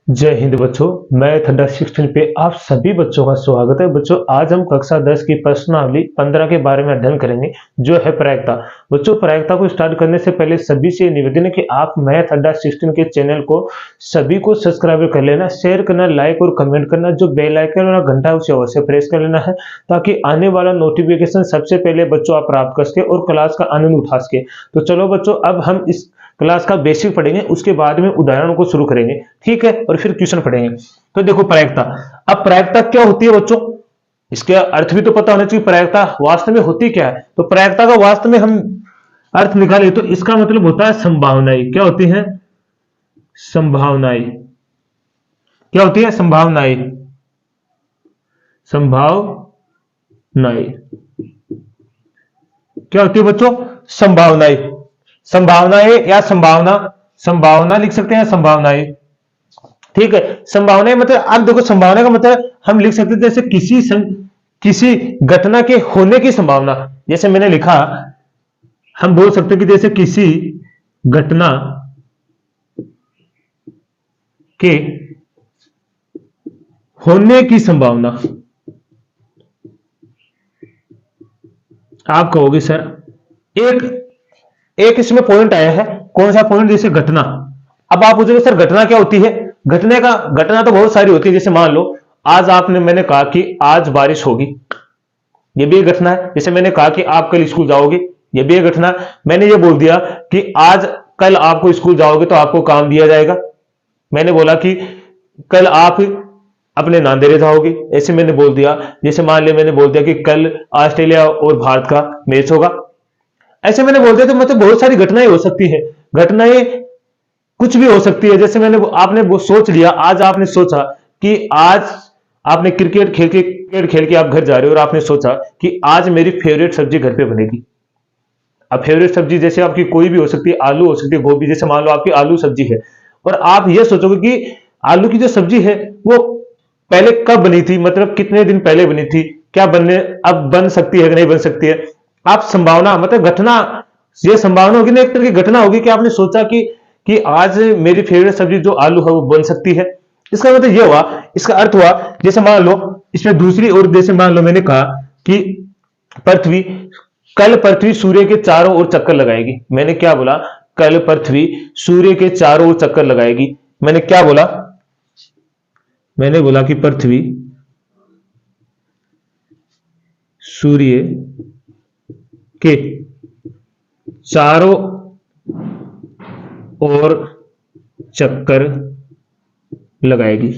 जय हिंद बच्चों। मैथ अड्डा 16 पे आप सभी बच्चों का स्वागत है। बच्चों आज हम कक्षा 10 की प्रश्नावली 15 के बारे में अध्ययन करेंगे, जो है प्रायिकता। बच्चों प्रायिकता को स्टार्ट करने से पहले सभी से निवेदन है कि आप मैथ अड्डा 16 के चैनल को सभी को सब्सक्राइब कर लेना, शेयर करना, लाइक और कमेंट करना, जो बेल आइकन वाला घंटा है उसे अवश्य प्रेस कर लेना है, ताकि आने वाला नोटिफिकेशन सबसे पहले बच्चों आप प्राप्त कर सके और क्लास का आनंद उठा सके। तो चलो बच्चों, अब हम इस क्लास का बेसिक पढ़ेंगे, उसके बाद में उदाहरणों को शुरू करेंगे, ठीक है, और फिर क्वेश्चन पढ़ेंगे। तो देखो प्रायिकता। अब प्रायिकता क्या होती है बच्चों, इसके अर्थ भी तो पता होना चाहिए। प्रायिकता वास्तव में होती क्या है? तो प्रायिकता का वास्तव में हम अर्थ निकाले तो इसका मतलब होता है संभावनाएं। क्या होती है? संभावनाएं। क्या होती है? संभावनाएं। संभावनाएं क्या होती है बच्चों? संभावनाएं। संभावनाएं या संभावना, संभावना लिख सकते हैं, संभावनाएं, ठीक है। संभावनाएं मतलब आप देखो, संभावना का मतलब हम लिख सकते हैं जैसे किसी घटना के होने की संभावना। जैसे मैंने लिखा, हम बोल सकते हैं कि जैसे किसी घटना के होने की संभावना। आप कहोगे सर एक एक इसमें पॉइंट आया है, कौन सा पॉइंट? जैसे घटना। अब आप पूछोगे सर घटना क्या होती है? घटना तो बहुत सारी होती है। जैसे मान लो आज मैंने कहा कि आज बारिश होगी, ये भी एक घटना है। जैसे मैंने कहा कि आप कल स्कूल जाओगे, ये भी एक घटना है। मैंने ये बोल दिया कि आज कल आपको स्कूल जाओगे तो आपको काम दिया जाएगा। मैंने बोला कि कल आप अपने नांदेड़ जाओगे, ऐसे मैंने बोल दिया। जैसे मान लिया मैंने बोल दिया कि कल ऑस्ट्रेलिया और भारत का मैच होगा, ऐसे मैंने बोल दिया। तो मतलब बहुत सारी घटनाएं हो सकती है। घटनाएं कुछ भी हो सकती है। जैसे आपने वो सोच लिया, आज आपने सोचा कि आज आपने क्रिकेट खेल के आप घर जा रहे हो और आपने सोचा कि आज मेरी फेवरेट सब्जी घर पे बनेगी। अब फेवरेट सब्जी जैसे आपकी कोई भी हो सकती है, आलू हो सकती है, गोभी। जैसे मान लो आपकी आलू सब्जी है और आप ये सोचोगे कि आलू की जो सब्जी है वो पहले कब बनी थी, मतलब कितने दिन पहले बनी थी, क्या बनने अब बन सकती है कि नहीं बन सकती है। आप संभावना मतलब घटना, ये संभावना होगी ना, एक तरह की घटना होगी कि आपने सोचा कि आज मेरी फेवरेट सब्जी जो आलू है वो बन सकती है। इसका मतलब ये हुआ, इसका अर्थ हुआ। जैसे मान लो इसमें दूसरी ओर, जैसे मान लो मैंने कहा कि पृथ्वी कल पृथ्वी सूर्य के चारों ओर चक्कर लगाएगी। मैंने क्या बोला? कल पृथ्वी सूर्य के चारों ओर चक्कर लगाएगी। मैंने क्या बोला? मैंने बोला कि पृथ्वी सूर्य के चारों ओर चक्कर लगाएगी,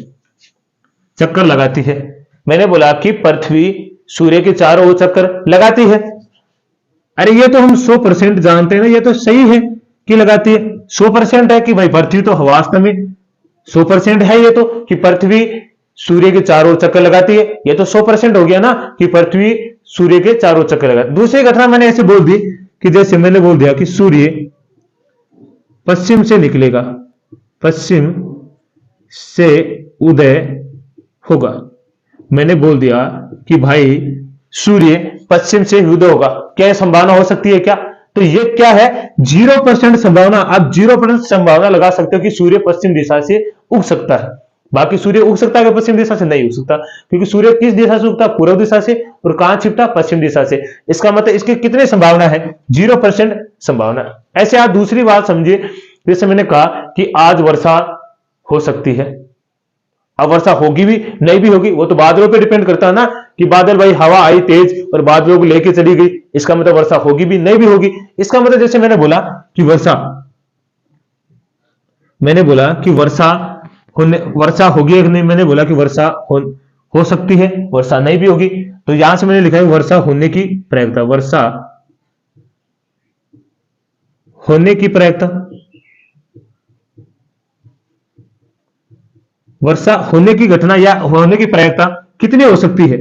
चक्कर लगाती है। मैंने बोला कि पृथ्वी सूर्य के चारों ओर चक्कर लगाती है। अरे ये तो हम 100% जानते हैं ना, ये तो सही है कि लगाती है। 100% है कि भाई पृथ्वी तो वास्तव में 100% है ये तो, कि पृथ्वी सूर्य के चारों ओर चक्कर लगाती है। ये तो 100% हो गया ना कि पृथ्वी सूर्य के चारों ओर चक्कर लगाती है। दूसरी घटना मैंने ऐसे बोल दी कि जैसे मैंने बोल दिया कि सूर्य पश्चिम से निकलेगा, पश्चिम से उदय होगा। मैंने बोल दिया कि भाई सूर्य पश्चिम से उदय होगा। क्या संभावना हो सकती है क्या? तो ये क्या है? 0% संभावना। आप 0% संभावना लगा सकते हो कि सूर्य पश्चिम दिशा से उग सकता है। बाकी सूर्य उग सकता है पश्चिम दिशा से? नहीं उग सकता, क्योंकि सूर्य किस दिशा से उगता? पूर्व दिशा से। और कहां छिपता? पश्चिम दिशा से। इसका मतलब इसकी कितनी संभावना है? 0% संभावना। ऐसे आप दूसरी बात समझिए, जैसे मैंने कहा कि आज वर्षा हो सकती है। अब वर्षा होगी भी नहीं भी होगी, वो तो बादलों पे डिपेंड करता है ना, कि बादल भाई हवा आई तेज और बादलों को लेके चली गई, इसका मतलब वर्षा होगी भी नहीं भी होगी। इसका मतलब जैसे मैंने बोला कि वर्षा होगी या नहीं। मैंने बोला कि वर्षा हो सकती है, वर्षा नहीं भी होगी। तो यहां से मैंने लिखा है वर्षा होने की प्रायिकता, वर्षा होने की प्रायिकता। वर्षा होने की घटना या होने की प्रायिकता कितनी हो सकती है?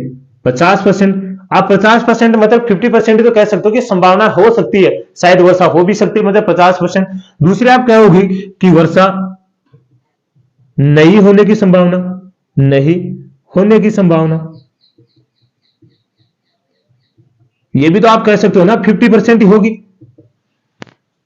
50%। आप 50% मतलब 50% तो कह सकते हो कि संभावना हो सकती है, शायद वर्षा हो भी सकती है, मतलब 50%। दूसरे आप कहोगे कि वर्षा नहीं होने की संभावना, नहीं होने की संभावना, ये भी तो आप कह सकते हो ना 50% ही होगी।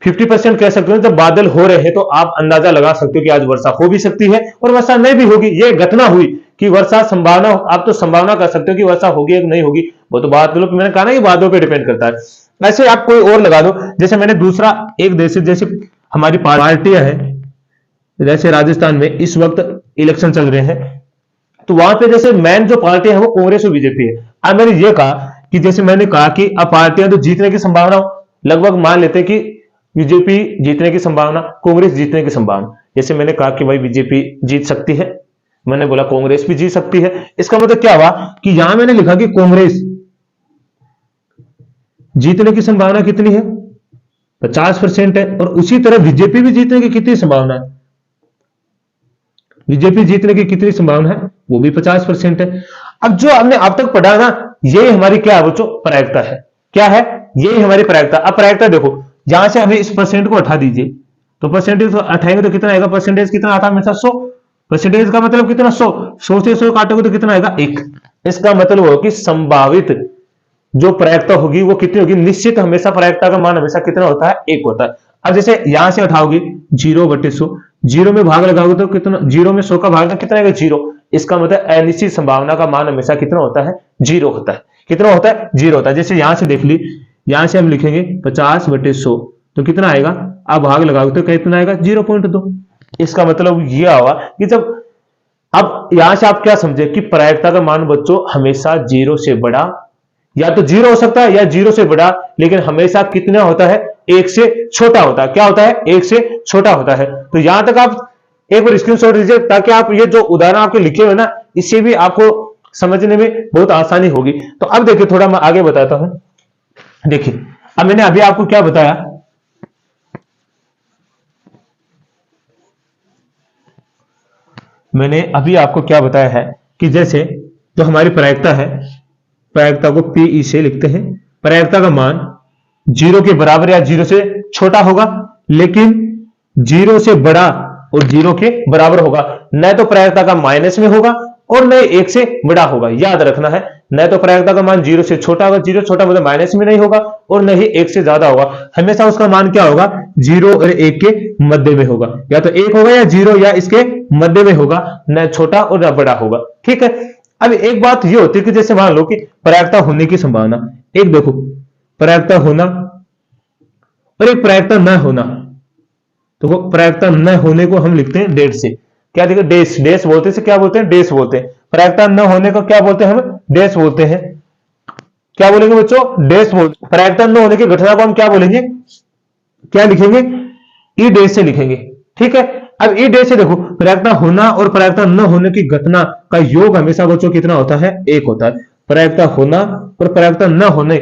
50% कह सकते हो। जब बादल हो रहे हैं तो आप अंदाजा लगा सकते हो कि आज वर्षा हो भी सकती है और वर्षा नहीं भी होगी। ये घटना हुई कि वर्षा संभावना, आप तो संभावना कर सकते हो कि वर्षा होगी या नहीं होगी, वो तो बादलों पे, मैंने कहा ना कि बादलों पे डिपेंड करता है। ऐसे आप कोई और लगा दो, जैसे मैंने दूसरा एक देश, जैसे हमारी पार्टियां हैं, जैसे राजस्थान में इस वक्त इलेक्शन चल रहे हैं, तो वहां पे जैसे मेन जो पार्टी है वो कांग्रेस और बीजेपी है। अब मैंने ये कहा कि जैसे मैंने कहा कि अब पार्टियां तो जीतने की संभावना लगभग मान लेते हैं कि बीजेपी जीतने की संभावना, कांग्रेस जीतने की संभावना। जैसे मैंने कहा कि भाई बीजेपी जीत सकती है, मैंने बोला कांग्रेस भी जीत सकती है। इसका मतलब क्या हुआ कि यहां मैंने लिखा कि कांग्रेस जीतने की संभावना कितनी है, 50% है, और उसी तरह बीजेपी भी जीतने की कितनी संभावना है, बीजेपी जीतने की कितनी संभावना है, वो भी 50% है। अब जो हमने अब तक पढ़ा ना, ये हमारी क्या है बच्चों, प्रायिकता है। क्या है, ये हमारी प्रायिकता। अब प्रायिकता देखो, यहां से हमें इस परसेंट को हटा दीजिए, तो परसेंटेज को हटाएंगे तो कितना आएगा, परसेंटेज कितना आता है हमेशा 100। परसेंटेज का मतलब कितना, 100 से 100 काटोगे तो कितना आएगा, 1। इसका मतलब हो कि संभावित जो प्रायिकता होगी वो कितनी होगी, निश्चित हमेशा प्रायिकता का मान हमेशा कितना होता है, 1 होता है। अब जैसे यहां से उठाओगे 0/100, 0 में भाग लगाओगे तो कितना, 0 में 100 का भाग कितना आएगा, 0। इसका मतलब अनिश्चित संभावना का मान हमेशा कितना होता है, 0 होता है। कितना होता है, 0 होता है। जैसे यहां से देख ली, यहां से हम लिखेंगे 50/100, तो कितना आएगा, अब भाग लगाओगे तो कितना आएगा, 0.2। इसका मतलब यह हुआ कि जब, अब यहां से आप क्या समझे कि प्रायिकता का मान बच्चों हमेशा 0 से बड़ा, या तो 0 हो सकता है या 0 से बड़ा, लेकिन हमेशा कितना होता है, 1 से छोटा होता है। क्या होता है, 1 से छोटा होता है। तो यहां तक आप एक बार स्क्रीनशॉट लीजिए, ताकि आप ये जो उदाहरण आपके लिखे हुए ना, इससे भी आपको समझने में बहुत आसानी होगी। तो अब देखिए, थोड़ा मैं आगे बताता हूं। देखिए, अब मैंने अभी आपको क्या बताया, मैंने अभी आपको क्या बताया है कि जैसे जो हमारी प्रायिकता है, प्रायिकता को पीई से लिखते हैं। प्रायिकता का मान 0 के बराबर या 0 से छोटा होगा, लेकिन 0 से बड़ा और 0 के बराबर होगा। न तो प्रायिकता का माइनस में होगा और न 1 से बड़ा होगा। याद रखना है, न तो प्रायिकता का मान 0 से छोटा होगा, 0 छोटा मतलब माइनस में नहीं होगा, और न ही 1 से ज्यादा होगा। हमेशा उसका मान क्या होगा, 0 और 1 के मध्य में होगा। या तो 1 होगा या 0 या इसके मध्य में होगा, न छोटा और न बड़ा होगा। ठीक है। अब एक बात ये होती है कि जैसे मान लो कि प्रायिकता होने की संभावना, एक देखो प्रायिकता होना और एक प्रायिकता न होना। तो प्रायिकता न होने को हम लिखते हैं डेट से। क्या देखो, डेस, डेस बोलते हैं, क्या बोलते हैं, डेस बोलते हैं। प्रायिकता न होने को क्या बोलते हैं, हम डेस बोलते हैं। क्या बोलेंगे बच्चों, डेस बोलते। प्रायिकता न होने की घटना को हम क्या बोलेंगे, क्या लिखेंगे, ई डेस से लिखेंगे। ठीक है। अब ई डेस से देखो, प्रायिकता होना और प्रायिकता न होने की घटना का योग हमेशा बच्चों कितना होता है, 1 होता है। प्रायिकता होना और प्रायिकता न होने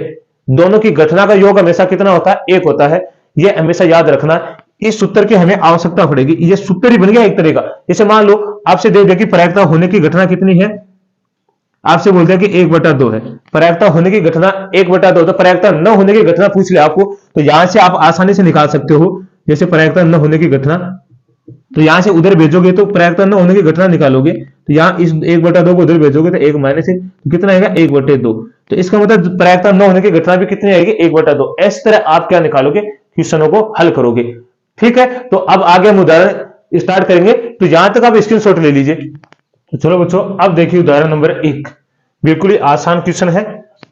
दोनों की घटना का योग हमेशा कितना होता है, 1 होता है। यह हमेशा याद रखना। इस सूत्र की हमें आवश्यकता पड़ेगी। यह सूत्र ही बन गया एक तरह का। जैसे मान लो आपसे दे दिया कि प्रायिकता होने की घटना कितनी है, आपसे बोलते हैं कि 1/2 है। प्रायिकता होने की घटना 1/2, तो प्रायिकता न होने की घटना पूछ ले आपको, तो यहां से आप आसानी से निकाल सकते हो। जैसे प्रायिकता न होने की घटना, तो यहां से उधर भेजोगे तो प्रायिकता न होने की घटना निकालोगे, तो यहां इस 1/2 को उधर भेजोगे तो 1 माइनस 1, तो कितना आएगा, 1/2। तो इसका मतलब प्रायिकता न होने की घटना भी कितनी आएगी, 1/2। इस तरह आप क्या निकालोगे, क्वेश्चनों को हल करोगे। ठीक है। तो अब आगे हम उदाहरण स्टार्ट करेंगे, तो यहां तक आप स्क्रीनशॉट ले लीजिए। तो चलो बच्चों, अब देखिए उदाहरण नंबर 1, बिल्कुल ही आसान क्वेश्चन है।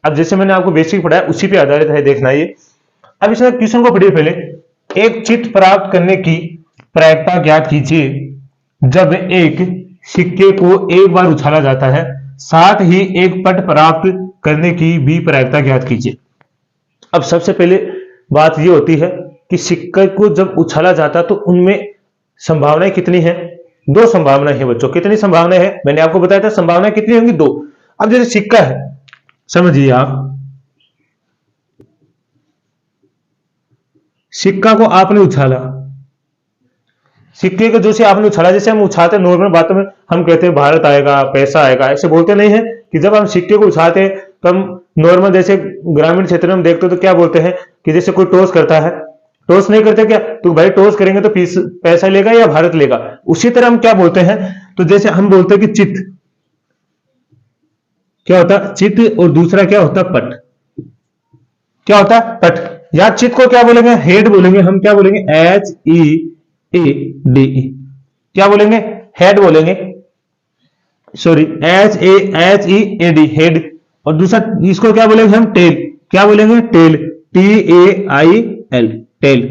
अब जैसे मैंने आपको बेसिक पढ़ाया उसी पे आधारित है, देखना ये। अब इसमें क्वेश्चन को पढ़िए पहले। एक चित्र प्राप्त करने की प्रायिकता ज्ञात कीजिए जब एक सिक्के को एक बार उछाला जाता है, साथ ही एक पट प्राप्त करने की भी प्रायिकता ज्ञात कीजिए। अब सबसे पहले बात यह होती है कि सिक्के को जब उछाला जाता है तो उनमें संभावनाएं कितनी है, 2 संभावनाएं हैं बच्चों। कितनी संभावनाएं हैं, मैंने आपको बताया था संभावनाएं कितनी होंगी, 2। अब जैसे सिक्का है, समझिए आप, सिक्का को आपने उछाला, सिक्के को जैसे आपने उछाला, जैसे हम उछालते हैं नॉर्मल बातों में हम कहते हैं भारत आएगा, पैसा आएगा, ऐसे बोलते नहीं है कि जब हम सिक्के को उछालते हैं तो हम नॉर्मल जैसे ग्रामीण क्षेत्र में हम देखते हो तो क्या बोलते हैं कि जैसे कोई टॉस करता है, टॉस नहीं करते क्या, तो भाई टॉस करेंगे तो पैसा लेगा या भारत लेगा। उसी तरह हम क्या बोलते हैं, तो जैसे हम बोलते हैं कि चित, क्या होता है चित, और दूसरा क्या होता है पट। क्या होता है, पट। या चित को क्या बोलेंगे, हेड बोलेंगे, हम क्या बोलेंगे, H E A D E, क्या बोलेंगे, हेड बोलेंगे, sorry H E A D, head. और दूसरा इसको क्या बोलेंगे हम, टेल, क्या बोलेंगे, tail, T A I L, tail.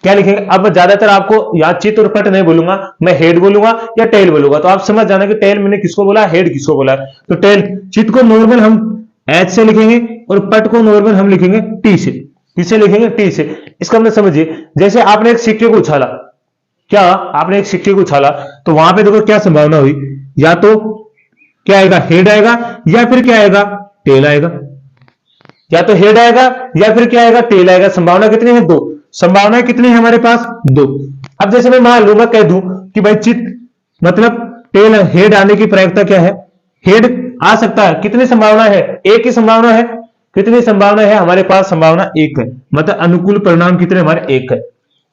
क्या लिखेंगे, अब ज्यादातर आपको या चित और पट नहीं बोलूंगा, मैं हेड बोलूंगा या टेल बोलूंगा, तो आप समझ जाना कि टेल मैंने किसको बोला, हेड किसको बोला। तो टेल, चित को नॉर्मल हम एच से लिखेंगे और पट को नॉर्मल हम लिखेंगे टी से। किससे लिखेंगे, टी से। इसका मतलब समझिए, जैसे आपने एक सिक्के को उछाला, क्या आपने एक सिक्के को उछाला, तो वहां पे देखो क्या संभावना हुई, या तो क्या आएगा, हेड आएगा, या फिर क्या आएगा, टेल आएगा, या तो हेड आएगा या फिर क्या आएगा, टेल आएगा। संभावना कितनी है, दो। संभावनाएं कितनी है हमारे पास, दो। अब जैसे मैं मान लूंगा, कह दूं कि भाई चित मतलब टेल, हेड आने की प्रायिकता क्या है, हेड आ सकता है, कितनी संभावना है, एक ही संभावना है। कितनी संभावना है हमारे पास, संभावना एक है, मतलब अनुकूल परिणाम कितने हमारे, एक है।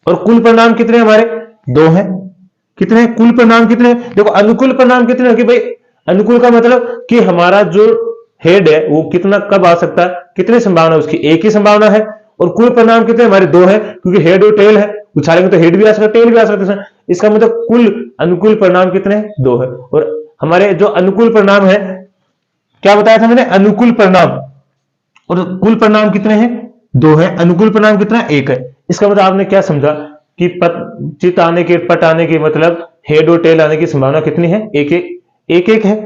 और कुल परिणाम कितने हमारे, दो है। कितने, कुल परिणाम कितने, देखो अनुकूल परिणाम कितने, कि भाई अनुकूल का मतलब कि हमारा जो हेड है वो कितना, कब आ सकता है, कितनी संभावना उसकी, एक ही संभावना है। और कुल परिणाम कितने हमारे, दो है, क्योंकि हेड और टेल है, उछालेंगे तो हेड भी आ सकता है, टेल भी आ सकता है। इसका मतलब कुल अनुकूल परिणाम कितने, दो है। और हमारे जो अनुकूल परिणाम है, क्या बताया था मैंने, अनुकूल परिणाम और कुल परिणाम कितने हैं, दो है, अनुकूल परिणाम कितना, एक है। इसका मतलब आपने क्या समझा कि चित आने के, पट आने के मतलब हेड और टेल आने की संभावना कितनी है, एक एक, एक है।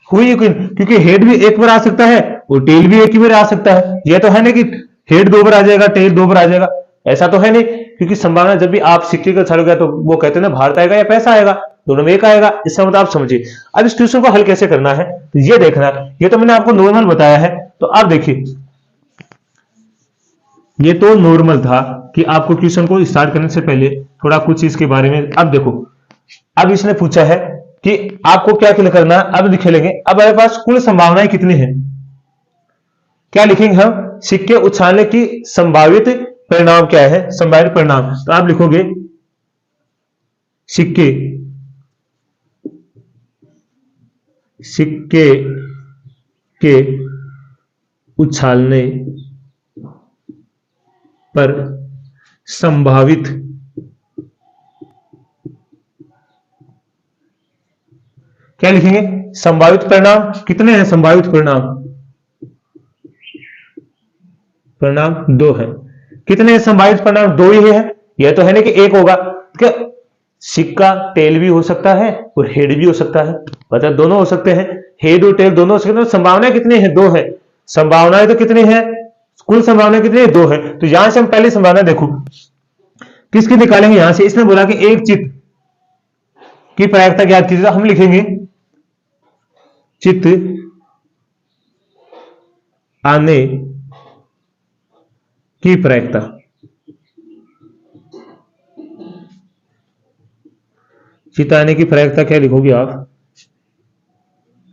हुई यकीन, क्योंकि हेड भी एक बार आ सकता है और टेल भी एक ही बार आ सकता है। यह तो है नहीं कि हेड दो बार आ जाएगा, टेल दो बार आ जाएगा, ऐसा तो है नहीं। क्योंकि संभावना, जब भी आप सिक्के का छड़ोगे तो वो कहते हैं ना, भारत आएगा या पैसा आएगा, दोनों में एक आएगा। इसका मतलब आप समझिए। अब इस क्वेश्चन को हल कैसे करना है, ये देखना। ये तो मैंने आपको नॉर्मल बताया है, तो आप देखिए, ये तो नॉर्मल था कि आपको क्वेश्चन को स्टार्ट करने से पहले थोड़ा कुछ चीज के बारे में। अब देखो, अब इसने पूछा है कि आपको क्या करना है, अब लिखे लेंगे। अब हमारे पास कुल संभावनाएं कितनी है, क्या लिखेंगे हम, सिक्के उछालने की संभावित परिणाम क्या है, संभावित परिणाम। तो आप लिखोगे सिक्के सिक्के के उछालने पर संभावित क्या लिखेंगे, संभावित परिणाम कितने हैं, संभावित परिणाम, परिणाम दो है। कितने हैं संभावित परिणाम, दो ही है। यह तो है ना कि एक होगा, क्या सिक्का टेल भी हो सकता है और हेड भी हो सकता है, मतलब दोनों हो सकते हैं, हेड और टेल दोनों हो सकते हैं। संभावनाएं कितनी है, दो है। संभावनाएं तो कितनी है, कुल संभावना कितनी है, दो है। तो यहां से हम पहली संभावना देखो किसकी निकालेंगे, यहां से इसने बोला कि एक चित्त की प्रायिकता ज्ञात कीजिए, तो हम लिखेंगे चित्त आने की प्रायिकता, चित्त आने की प्रायिकता क्या लिखोगे आप,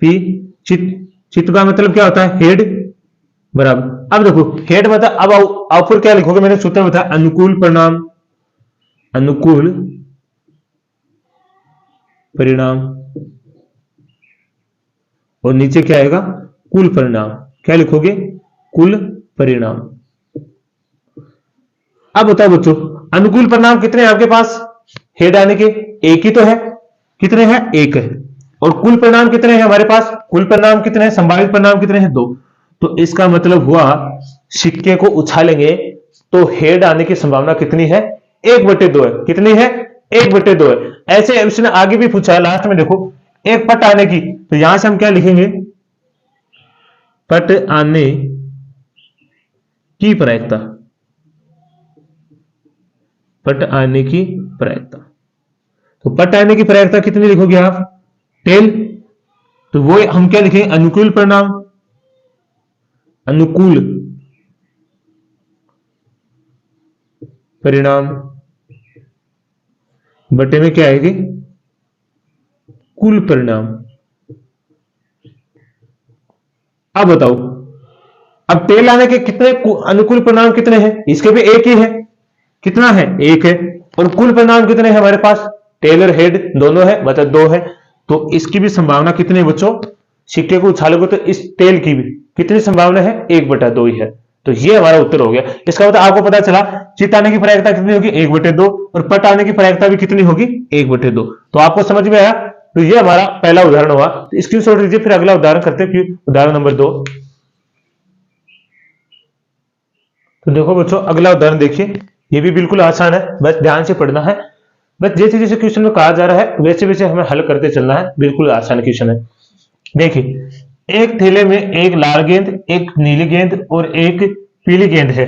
पी। चित्त का मतलब क्या होता है, हेड बराबर। अब देखो हेड मतलब, अब आउटपुट क्या लिखोगे, मैंने सूत्र बताया, अनुकूल परिणाम, अनुकूल परिणाम, और नीचे क्या आएगा, कुल परिणाम। क्या लिखोगे, कुल परिणाम। अब बताओ बच्चों, अनुकूल परिणाम कितने हैं आपके पास, हेड आने के, एक ही तो है। कितने हैं, एक है। और कुल परिणाम कितने हैं हमारे पास, कुल परिणाम कितने हैं, संभावित परिणाम कितने हैं, दो। तो इसका मतलब हुआ, सिक्के को उछालेंगे तो हेड आने की संभावना कितनी है, 1/2 है। कितनी है, 1/2 है। ऐसे इसने आगे भी पूछा है, लास्ट में देखो, एक पट आने की, तो यहां से हम क्या लिखेंगे, पट आने की प्रायिकता, पट आने की प्रायिकता। तो पट आने की प्रायिकता कितनी लिखोगे आप, टेल। तो वो हम क्या लिखेंगे, अनुकूल परिणाम, अनुकूल परिणाम बटे में क्या आएगी, कुल परिणाम। अब बताओ, अब टेल आने के कितने अनुकूल परिणाम कितने हैं, इसके भी एक ही है। कितना है, एक है। और कुल परिणाम कितने हैं हमारे पास, टेल और हेड दोनों है, मतलब दो है। तो इसकी भी संभावना कितनी है बच्चों, सिक्के को उछालोगे तो इस टेल की भी कितनी संभावना है, 1/2 ही है। तो ये हमारा उत्तर हो गया। इसका मतलब आपको पता चला चित्त आने की प्रायिकता कितनी होगी 1/2 और पट आने की प्रायिकता भी कितनी होगी 1/2। तो आपको समझ में आया। तो ये हमारा पहला उदाहरण हुआ। तो स्क्रीनशॉट लीजिए, फिर अगला उदाहरण करते हैं, उदाहरण नंबर 2। तो देखो बच्चों, अगला उदाहरण देखिए, ये भी बिल्कुल आसान है, बस ध्यान से पढ़ना है। बस जैसे जैसे क्वेश्चन में कहा जा रहा है वैसे वैसे हमें हल करते चलना है। बिल्कुल आसान क्वेश्चन है। देखिए, एक थैले में एक लाल गेंद, एक नीली गेंद और एक पीली गेंद है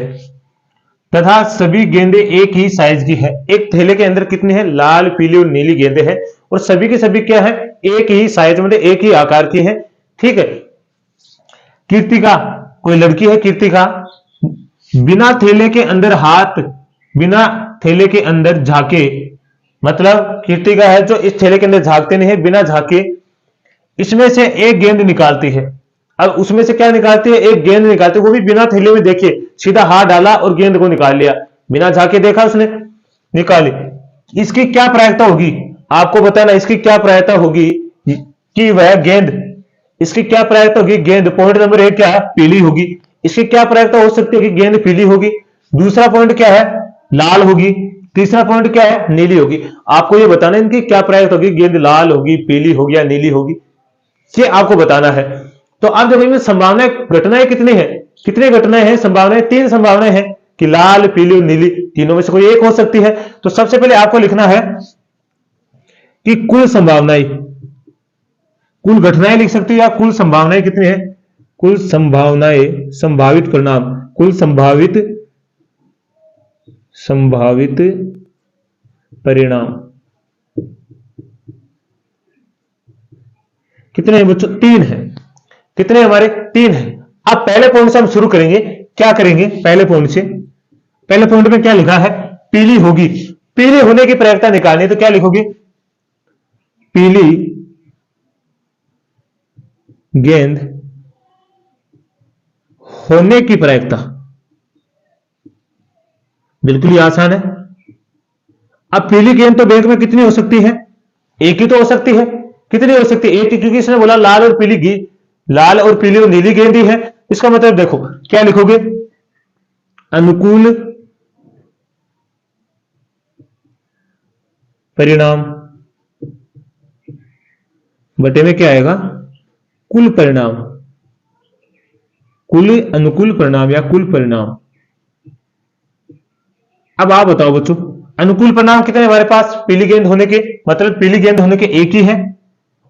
तथा सभी गेंदें एक ही साइज की है। एक थैले के अंदर कितनी है, लाल, पीली और नीली गेंदें हैं और सभी के सभी क्या है, एक ही साइज, मतलब एक ही आकार की है। ठीक है। कीर्तिका, कोई लड़की है कीर्तिका, बिना थैले के अंदर बिना थैले के अंदर झाके, मतलब कीर्तिका है जो इस थैले के अंदर झांकते नहीं है, बिना झाके इसमें से एक गेंद निकालती है। अब उसमें से क्या निकालती है, एक गेंद निकालती है, वो भी बिना थैले में। देखिए, सीधा हाथ डाला और गेंद को निकाल लिया, बिना झाके देखा उसने, निकाली। इसकी क्या प्रायिकता होगी, आपको बताना। इसकी क्या प्रायिकता होगी कि वह गेंद, इसकी क्या प्रायिकता होगी, गेंद, पॉइंट नंबर 1 क्या है, पीली होगी। इसकी क्या प्रायिकता हो सकती है कि गेंद पीली होगी। दूसरा पॉइंट क्या है, लाल होगी। तीसरा पॉइंट क्या है, नीली होगी। आपको ये बताना इनकी क्या प्रायिकता होगी, गेंद लाल होगी, पीली होगी या नीली होगी, ये आपको बताना है। तो अब जब इनमें संभावनाएं, घटनाएं कितनी है, कितने घटनाएं हैं, संभावनाएं 3 संभावनाएं हैं कि लाल, पीली और नीली, तीनों में से कोई एक हो सकती है। तो सबसे पहले आपको लिखना है कि कुल संभावनाएं, कुल घटनाएं लिख सकते हो या कुल संभावनाएं कितनी है, कुल संभावनाएं, संभावित परिणाम, कुल संभावित परिणाम कितने हैं बच्चों, 3 है। कितने हमारे, 3 है। अब पहले पॉइंट से हम शुरू करेंगे। क्या करेंगे, पहले पॉइंट से। पहले पॉइंट में क्या लिखा है, पीली होगी, पीली होने की प्रायिकता निकालनी है। तो क्या लिखोगे, पीली गेंद होने की प्रायिकता, बिल्कुल ही आसान है। अब पीली गेंद तो बैंक में कितनी हो सकती है, एक ही तो हो सकती है। कितनी हो सकती है, एक ही, क्योंकि इसने बोला लाल और पीली लाल और पीली और नीली गेंद ही है। इसका मतलब देखो क्या लिखोगे, अनुकूल परिणाम बटे में क्या आएगा, कुल परिणाम, कुल अनुकूल परिणाम या कुल परिणाम। अब आप बताओ बच्चों, अनुकूल परिणाम कितने हमारे पास, पीली गेंद होने के, मतलब पीली गेंद होने के एक ही है,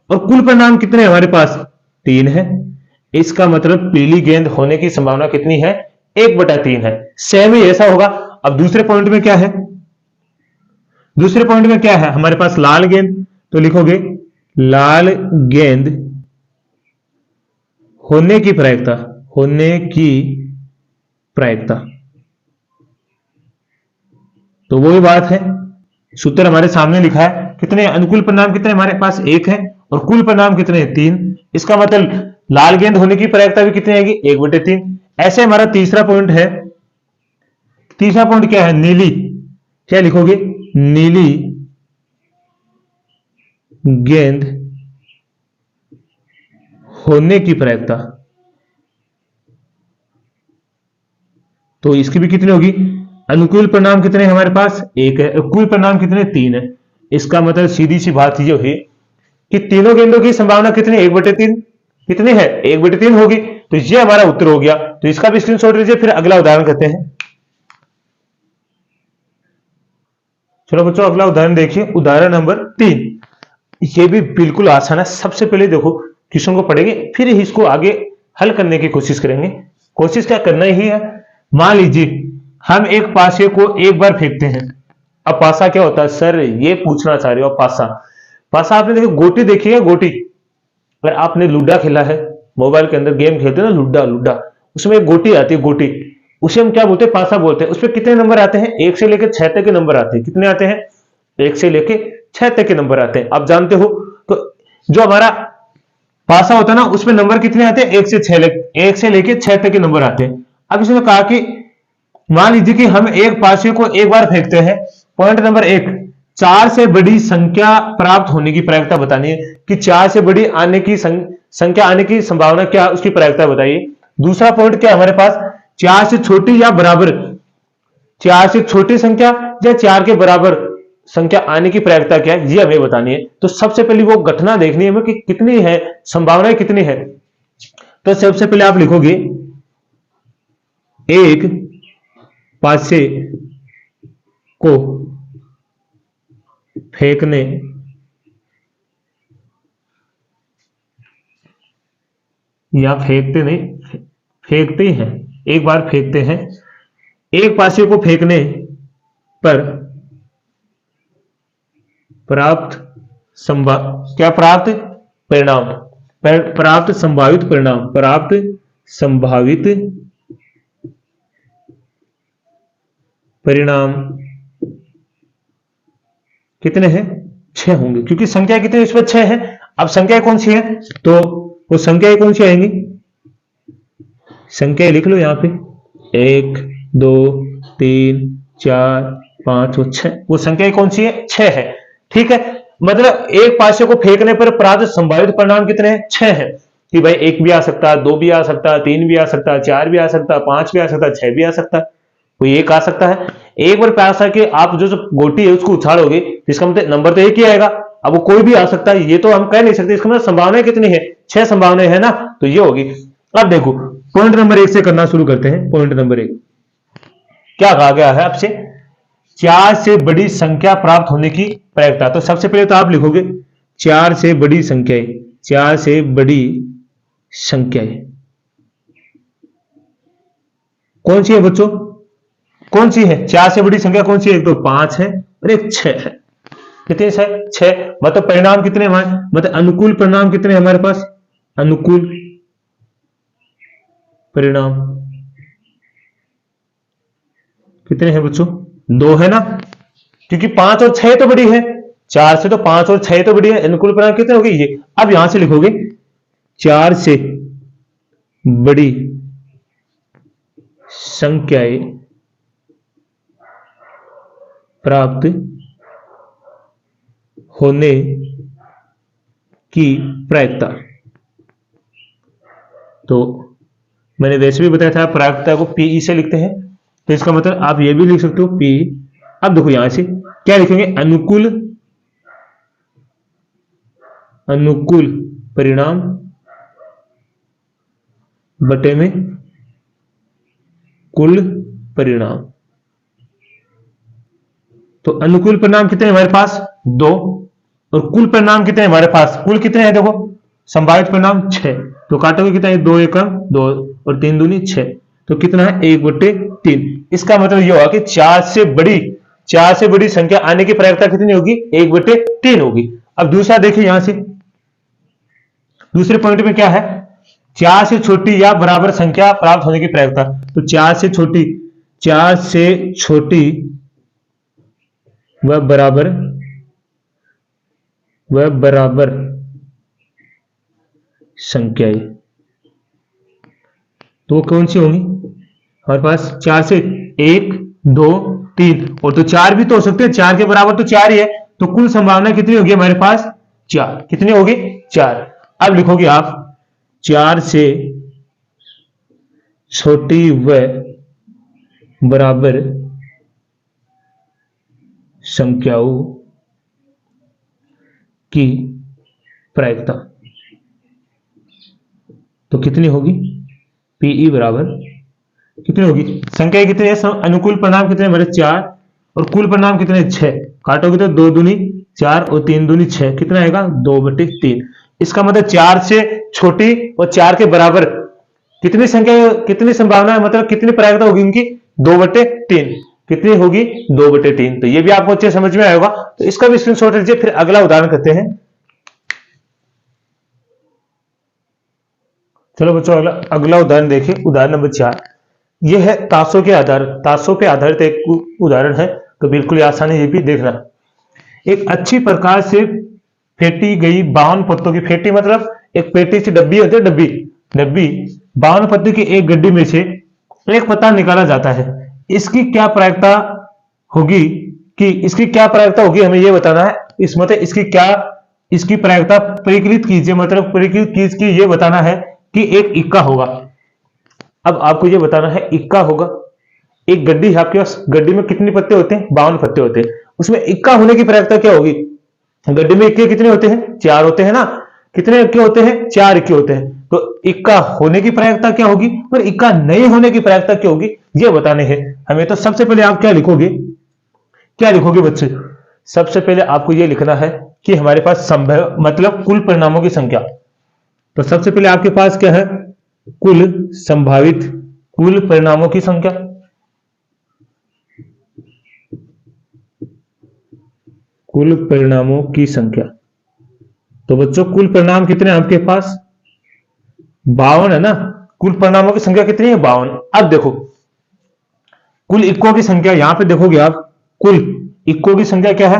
और कुल परिणाम कितने हमारे पास, 3 है। इसका मतलब पीली गेंद होने की संभावना कितनी है, 1/3 है। सेम ही ऐसा होगा। अब दूसरे पॉइंट में क्या है, दूसरे पॉइंट में क्या है हमारे पास, लाल गेंद। तो लिखोगे लाल गेंद होने की प्रायिकता, होने की प्रायिकता। तो वही बात है, सूत्र हमारे सामने लिखा है। कितने अनुकूल परिणाम, कितने हमारे पास, 1 है, और कुल परिणाम कितने हैं, 3। इसका मतलब लाल गेंद होने की प्रायिकता भी कितनी आएगी, 1/3। ऐसे हमारा तीसरा पॉइंट है। तीसरा पॉइंट क्या है, नीली। क्या लिखोगे, नीली गेंद होने की प्रायिकता। तो इसकी भी कितनी होगी, अनुकूल परिणाम कितने हमारे पास, 1 है, कुल परिणाम कितने, 3 है। इसका मतलब सीधी सी बात ये हुई कि तीनों गेंदों की संभावना कितनी, 1/3 कितनी है, 1/3 होगी। तो ये हमारा उत्तर हो गया। तो इसका भी स्क्रीनशॉट लीजिए, फिर अगला उदाहरण करते हैं। चलो बच्चों, अगला उदाहरण देखिए, उदाहरण नंबर 3। ये भी बिल्कुल आसान है। सबसे पहले देखो क्वेश्चन को पढ़ेंगे, फिर इसको आगे हल करने की कोशिश करेंगे। कोशिश क्या करना ही है, मान लीजिए हम एक पासे को एक बार फेंकते हैं। अब पासा क्या होता है, सर ये पूछना चाह रहे हो, पासा, पासा आपने देखो, गोटी देखी है, गोटी। अगर आपने लूडा खेला है, मोबाइल के अंदर गेम खेलते हैं ना, लूडा, लूडा, उसमें एक गोटी आती है, गोटी, उसे हम क्या बोलते हैं, पासा बोलते हैं। उसमें कितने नंबर आते हैं, 1 से लेकर 6 तक के नंबर आते हैं। कितने आते हैं, 1 से लेकर 6 तक के नंबर आते हैं। आप जानते हो। तो जो हमारा पासा होता है ना, उसमें नंबर कितने आते हैं, 1 से लेकर 6 तक के नंबर आते हैं। अब इसने कहा कि मान लीजिए कि हम एक पासे को एक बार फेंकते हैं। पॉइंट नंबर 1, 4 से बड़ी संख्या प्राप्त होने की प्रायिकता बतानी है कि 4 से बड़ी आने की संख्या आने की संभावना क्या, उसकी प्रायिकता बताइए। दूसरा पॉइंट क्या हमारे पास, 4 से छोटी या बराबर, 4 से छोटी संख्या या 4 के बराबर संख्या आने की प्रायिकता क्या है, ये हमें बतानी है। तो सबसे पहले वो घटना देखनी है हमें कि कितनी है, संभावनाएं कितनी है। तो सबसे पहले आप लिखोगे एक पासे को फेंकने या फेंकते नहीं, फेंकते ही हैं, एक बार फेंकते हैं, एक पासे को फेंकने पर प्राप्त क्या प्राप्त परिणाम, प्राप्त संभावित परिणाम, प्राप्त संभावित परिणाम कितने हैं, 6 होंगे, क्योंकि संख्या कितनी इसमें 6 है। अब संख्या कौन सी है, तो वो संख्याएं कौन सी आएंगी, संख्या लिख लो यहां पे 1 2 3 4 5 और 6, वो संख्या कौन सी है, 6 है। ठीक है, मतलब एक पासे को फेंकने पर प्राप्त संभावित परिणाम कितने हैं, 6 है। कि भाई 1 भी आ सकता है, 2 भी आ सकता है, 3 भी आ सकता है, 4 भी आ सकता है, 5 भी आ सकता है, 6 भी आ सकता है, कोई एक आ सकता है। एक बार प्यास कि आप जो गोटी है उसको उछालोगे, इसका मतलब नंबर तो एक ही आएगा। अब वो कोई भी आ सकता है, ये तो हम कह नहीं सकते, इसका मतलब संभावना कितनी है, 6 संभावनाएं है ना, तो ये होगी। अब देखो पॉइंट नंबर 1 से करना शुरू करते हैं। पॉइंट नंबर 1 क्या कहा गया है आपसे, 4 से बड़ी संख्या प्राप्त होने की प्रायिकता। तो सबसे पहले तो आप लिखोगे 4 से बड़ी संख्याएं, 4 से बड़ी संख्याएं कौन सी है बच्चों, कौन सी है, 4 से बड़ी संख्या कौन सी है, एक तो 5 है और एक 6 है। कितने है, 6। मतलब परिणाम कितने हमारे, मतलब अनुकूल परिणाम कितने हमारे पास, अनुकूल परिणाम कितने हैं बच्चों, 2 है ना, क्योंकि 5 और 6 तो बड़ी है, 4 से तो 5 और 6 तो बड़ी है। अनुकूल परिणाम कितने हो गए ये। अब यहां से लिखोगे 4 से बड़ी संख्याएं प्राप्त होने की प्रायिकता। तो मैंने वैसे भी बताया था प्रायिकता को पीई से लिखते हैं, तो इसका मतलब आप ये भी लिख सकते हो पी। अब देखो यहां से क्या लिखेंगे, अनुकूल, अनुकूल परिणाम बटे में कुल परिणाम। तो अनुकूल परिणाम कितने हमारे पास, 2, और कुल परिणाम कितने हमारे पास, कुल कितने हैं देखो, संभावित परिणाम 6। तो काटोगे कितना है, 2 एकम 2 और 3 दूनी 6, तो कितना है 1/3। इसका मतलब यह होगा कि 4 से बड़ी संख्या आने की प्रायिकता कितनी होगी, 1/3 होगी। अब दूसरा देखिए यहां से, दूसरे पॉइंट में क्या है, 4 से छोटी या बराबर संख्या प्राप्त होने की प्रायिकता। तो 4 से छोटी व बराबर संख्याएं, तो कौन सी होंगी हमारे पास, 4 से 1 2 3, और तो 4 भी तो हो सकते हैं, 4 के बराबर तो 4 ही है। तो कुल संभावना कितनी होगी हमारे पास, 4। कितनी होगी, 4। अब लिखोगे आप 4 से छोटी व बराबर संख्याओं की प्रायिकता। तो कितनी होगी, पीई बराबर कितनी होगी, संख्या कितनी है, अनुकूल परिणाम कितने हमारे 4, और कुल परिणाम कितने 6। काटोगे तो 2 दूनी 4 और 3 दूनी 6, कितना आएगा 2/3। इसका मतलब 4 से छोटी और 4 के बराबर कितनी संख्या, कितनी संभावना है, मतलब कितनी प्रायिकता होगी इनकी, 2/3। कितनी होगी, 2/3। तो ये भी आपको अच्छे समझ में आएगा, तो इसका भी स्क्रीनशॉट लीजिए। फिर अगला उदाहरण करते हैं। चलो बच्चों अगला उदाहरण देखिए, उदाहरण नंबर 4। यह है ताशों पे आधारित एक उदाहरण है, तो बिल्कुल आसानी ये भी देखना। एक अच्छी प्रकार से फेंटी गई 52 पत्तों की, फेंटी मतलब एक पेटी से डब्बी होती है, डब्बी 52 पत्ते की एक गड्डी में से एक पत्ता निकाला जाता है। इसकी क्या प्रायिकता होगी, हमें यह बताना है। इस मतलब इसकी प्रायिकता परिकलित कीजिए, मतलब परिकलित कीजिए, ये बताना है कि एक इक्का होगा। अब आपको ये बताना है इक्का होगा। एक गड्डी है आपके पास, गड्डी में कितने पत्ते होते हैं? 52 पत्ते होते हैं। उसमें इक्का होने की प्रायिकता क्या होगी? गड्डी में इक्के कितने होते हैं? 4 होते हैं ना। कितने इक्के होते हैं? 4 इक्के होते हैं। तो इक्का होने की प्रायिकता क्या होगी और इक्का नहीं होने की प्रायिकता क्या होगी, ये बताने हैं हमें। तो सबसे पहले आप क्या लिखोगे, क्या लिखोगे बच्चे? सबसे पहले आपको यह लिखना है कि हमारे पास संभव मतलब कुल परिणामों की संख्या। तो सबसे पहले आपके पास क्या है? कुल संभावित कुल परिणामों की संख्या। कुल परिणामों की संख्या। तो बच्चों कुल परिणाम कितने हैं आपके पास? 52 है ना। कुल परिणामों की संख्या कितनी है? 52। अब देखो कुल इक्कों की संख्या, यहां पे देखोगे आप, कुल इक्कों की संख्या क्या है?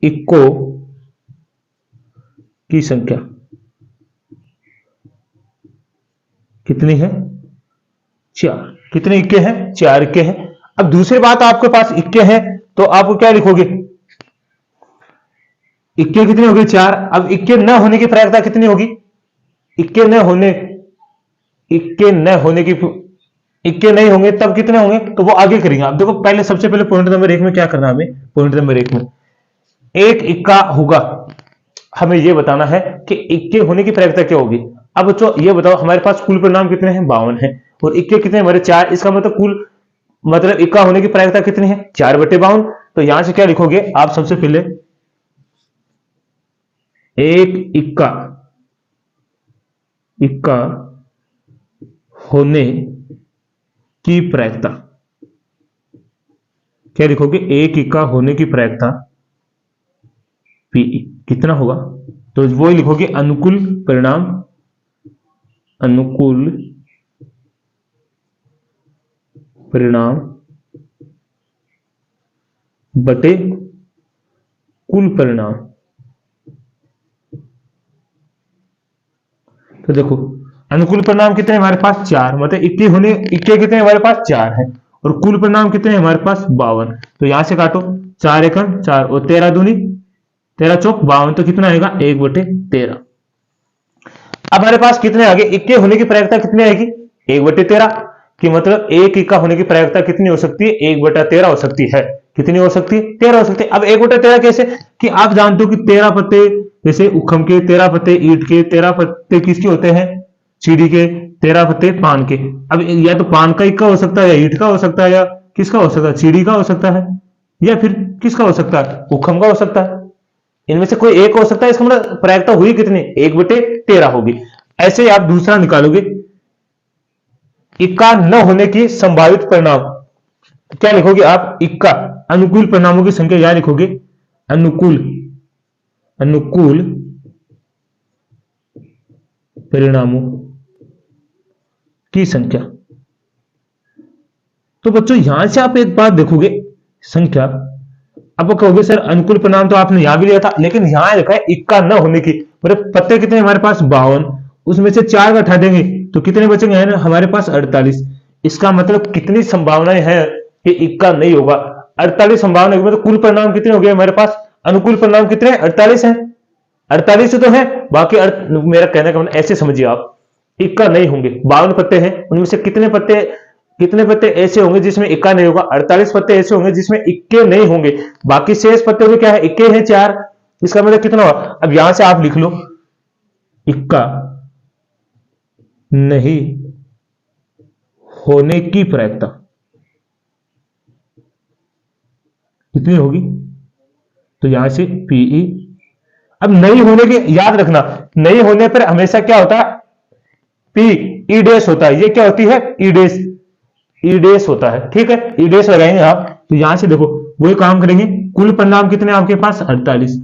इक्को की संख्या कितनी है? 4। कितने इक्के हैं? 4 इक्के हैं। अब दूसरी बात, आपके पास इक्के हैं तो आप क्या लिखोगे? इक्के कितने हो गए? 4। अब इक्के न होने की प्रायिकता कितनी होगी? इक्के न होने इक्के न होने की इक्के नहीं होंगे तब कितने होंगे? तो वो आगे करेंगे। आप देखो पहले सबसे पहले पॉइंट नंबर 1 में क्या करना है हमें? पॉइंट नंबर 1 में एक इक्का होगा, हमें यह बताना है कि इक्के होने की प्रायिकता क्या होगी। अब बच्चों ये बताओ हमारे पास कुल परिणाम कितने हैं? 52 है और इक्के कितने हमारे? 4। इसका मतलब कुल मतलब इक्का होने की प्रायिकता कितनी है? 4/52। तो यहां से क्या लिखोगे आप? सबसे पहले एक इक्का इक्का होने की प्रायिकता क्या लिखोगे? एक इक्का होने की प्रायिकता पीई कितना होगा? तो वो लिखोगे अनुकूल परिणाम, अनुकूल परिणाम बटे कुल परिणाम। तो देखो अनुकूल परिणाम कितने हमारे पास? 4। मतलब इक्के कितने हमारे पास? 4 है और कुल परिणाम कितने हमारे पास? 52। तो यहां से काटो, 4 एकम 4 और 13 दूनी 13 चौक 52। तो कितना आएगा? 1/13। अब हमारे पास कितने आगे? इक्के होने की प्रायिकता कितनी आएगी? 1/13 कि मतलब एक इक्का होने की प्रायिकता कितनी हो सकती है? 1/13 हो सकती है। कितनी हो सकती है? 13 हो सकती है। अब 1/13 कैसे? कि आप जानते हो कि 13 पत्ते जैसे उखम के, 13 पत्ते ईंट के, 13 पत्ते किसके होते हैं? चीड़ी के, 13 पत्ते पान के। अब या तो पान का इक्का हो सकता है, या ईंट का हो सकता है, या किसका हो सकता है? चीड़ी का हो सकता है, या फिर किसका हो सकता है? उखम का हो सकता है। इनमें से कोई एक हो सकता है। इसका मतलब प्रायिकता हुई कितनी? 1/13 होगी। ऐसे ही आप दूसरा निकालोगे, इक्का न होने की संभावित परिणाम। क्या लिखोगे आप? इक्का अनुकूल परिणामों की संख्या, यहां लिखोगे अनुकूल अनुकूल परिणामों की संख्या। तो बच्चों यहां से आप एक बात देखोगे, संख्या। अब कहोगे सर अनुकूल परिणाम तो आपने यहां भी लिया था, लेकिन यहां लिखा है इक्का न होने की। मतलब पत्ते कितने हमारे पास? 52। उसमें से 4 का हटा देंगे तो कितने बचेंगे? है ना हमारे पास 48। इसका मतलब कितनी संभावनाएं हैं कि इक्का नहीं होगा? 48 संभावना। मतलब कुल परिणाम कितने हो गए हमारे पास? अनुकूल परिणाम कितने? 48 है। 48 तो है, बाकी मेरा कहने का मतलब ऐसे समझिए आप, इक्का नहीं होंगे। 52 पत्ते हैं, उनमें से कितने पत्ते ऐसे होंगे जिसमें इक्का नहीं होगा? 48 पत्ते ऐसे होंगे जिसमें इक्के नहीं होंगे। बाकी शेष पत्ते में क्या है? इक्के हैं 4। इसका मतलब कितना होगा? अब यहां से आप लिख लो इक्का नहीं होने की प्रायिकता कितनी होगी? तो यहां से पीई। अब नहीं होने के याद रखना, नहीं होने पर हमेशा क्या होता है? पी ई डैश होता है। ये क्या होती है? ई डैश। ई डैश होता है, ठीक है। ई डैश लगाएंगे आप। तो यहां से देखो वही काम करेंगे। कुल परिणाम कितने आपके पास? 48।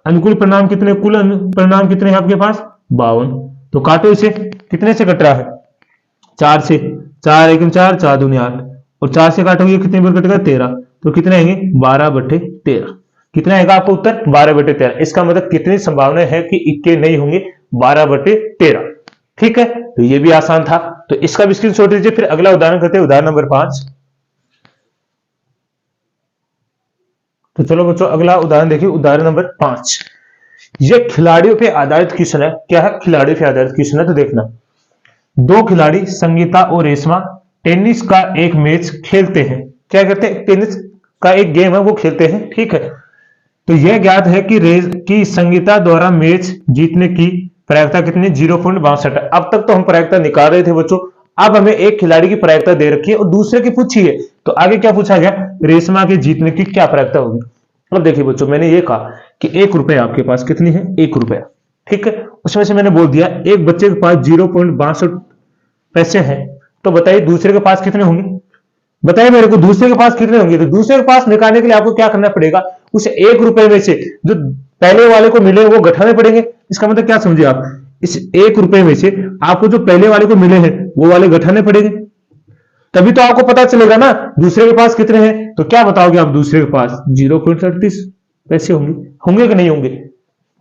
अनुकूल परिणाम कितने? कुल परिणाम कितने हैं आपके पास? 52। तो काटो इसे, कितने से कट रहा है? 4 से। 4 एकम 4, 4 दूनी 8 और 4 से काटोगे कितने बार कटेगा? 13। तो कितने आएंगे? 12/13। कितना आएगा आपको उत्तर? 12/13। इसका मतलब कितनी संभावना है कि इक्के नहीं होंगे? 12/13। ठीक है, तो ये भी आसान था। तो इसका भी स्क्रीनशॉट लीजिए। फिर अगला उदाहरण करते हैं, उदाहरण नंबर 5। तो चलो बच्चों अगला उदाहरण देखिए, उदाहरण नंबर 5। ये खिलाड़ियों पे आधारित क्वेश्चन है। क्या है? खिलाड़ियों पे आधारित क्वेश्चन है। तो देखना, दो खिलाड़ी संगीता और रेशमा टेनिस का एक मैच खेलते हैं। क्या करते हैं? टेनिस का एक गेम है वो खेलते हैं, ठीक है। तो यह ज्ञात है कि संगीता द्वारा मैच जीतने की प्रायिकता कितनी? 0.62। अब तक तो हम प्रायिकता निकाल रहे थे बच्चों, अब हमें एक खिलाड़ी की प्रायिकता दे रखी है और दूसरे की पूछी है। तो आगे क्या पूछा गया? रेशमा के जीतने की क्या प्रायिकता होगी। अब देखिए बच्चों, मैंने ये कहा कि 1 रुपया आपके पास कितनी है? 1 रुपया, ठीक है। उसमें से मैंने बोल दिया एक बच्चे के पास 0.62 पैसे हैं, तो बताइए दूसरे के पास कितने होंगे? बताइए मेरे को, दूसरे के पास कितने होंगे? तो दूसरे के पास निकालने के लिए आपको क्या करना पड़ेगा? उस 1 रुपए में से जो पहले वाले को मिले वो घटाने पड़ेंगे। इसका मतलब क्या समझे आप? इस 1 रुपए में से आपको जो पहले वाले को मिले हैं वो वाले घटाने पड़ेंगे, तभी तो आपको पता चलेगा ना दूसरे के पास कितने हैं। तो क्या बताओगे आप? दूसरे के पास 0.38 पैसे होंगे। होंगे कि नहीं होंगे?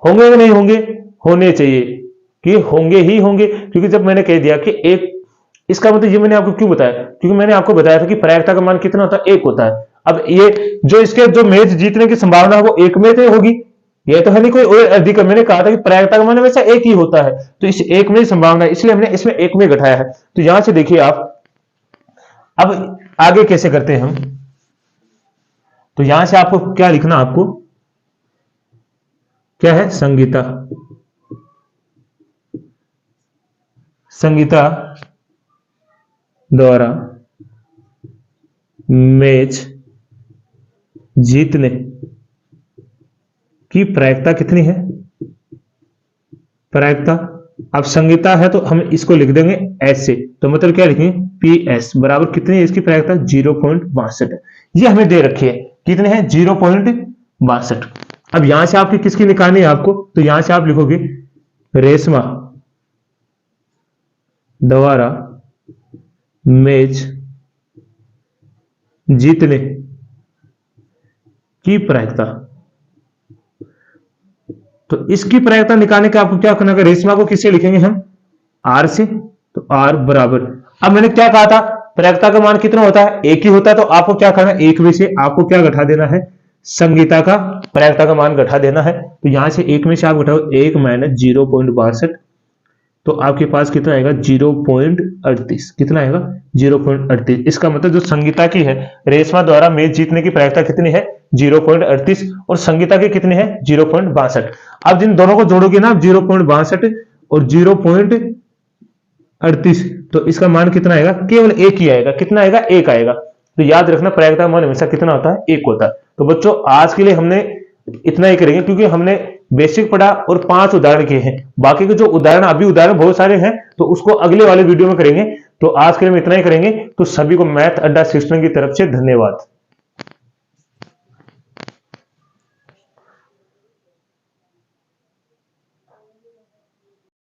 होंगे कि नहीं होंगे? होने चाहिए कि होंगे ही होंगे, क्योंकि जब मैंने कह दिया कि एक, इसका मतलब ये मैंने आपको क्यों बताया? क्योंकि मैंने आपको बताया था कि प्रायिकता का मान कितना होता है? 1 होता है। अब ये जो इसके जो मैच जीतने की संभावना है वो 1 में से होगी, ये तो है नहीं कोई और अधिक। मैंने कहा था कि प्रायिकता का मान हमेशा 1 ही होता है, तो इस 1 में संभावना है, इसलिए हमने इसमें 1 में घटाया है। तो यहां से देखिए आप, अब आगे कैसे करते हैं हम। तो यहां से आपको क्या लिखना? आपको क्या है? संगीता द्वारा मैच जीतने की प्रायिकता कितनी है? प्रायिकता, अब संगीता है तो हम इसको लिख देंगे ऐसे, तो मतलब क्या लिखेंगे? PS बराबर कितनी है इसकी प्रायिकता? 0.62 है। ये हमें दे रखी है, कितने हैं? 0.62। अब यहां से आपकी किसकी निकालनी है आपको? तो यहां से आप लिखोगे रेशमा द्वारा मैच जीतने की प्रायिकता। तो इसकी प्रायिकता निकालने के आपको क्या करना है? रेशमा को किससे लिखेंगे हम? R से। तो R बराबर, अब मैंने क्या कहा था? प्रायिकता का मान कितना होता है? 1 ही होता है। तो आपको क्या करना है? 1 में से आपको क्या घटा देना है? संगीता का प्रायिकता का मान घटा देना है। तो यहां से 1 में से आप घटाओ 1 माइनस 0.62, तो आपके पास कितना आएगा? 0.38। कितना आएगा? 0.38। इसका मतलब जो संगीता की है, रेशमा द्वारा मैच जीतने की प्रायिकता कितनी है? 0.38, और संगीता की कितनी है? 0.62। अब जिन दोनों को जोड़ोगे ना 0.62 और 0.38, तो इसका मान कितना आएगा? केवल 1 ही आएगा। कितना आएगा? 1 आएगा। तो याद रखना प्रायिकता का मान हमेशा कितना होता है? 1 होता है। तो बच्चों आज के लिए हमने इतना ही करेंगे, क्योंकि हमने बेसिक पढ़ा और 5 उदाहरण किए हैं। बाकी के जो उदाहरण अभी उदाहरण बहुत सारे हैं, तो उसको अगले वाले वीडियो में करेंगे। तो आज के लिए हम इतना ही करेंगे। तो सभी को मैथ अड्डा सिस्टम की तरफ से धन्यवाद।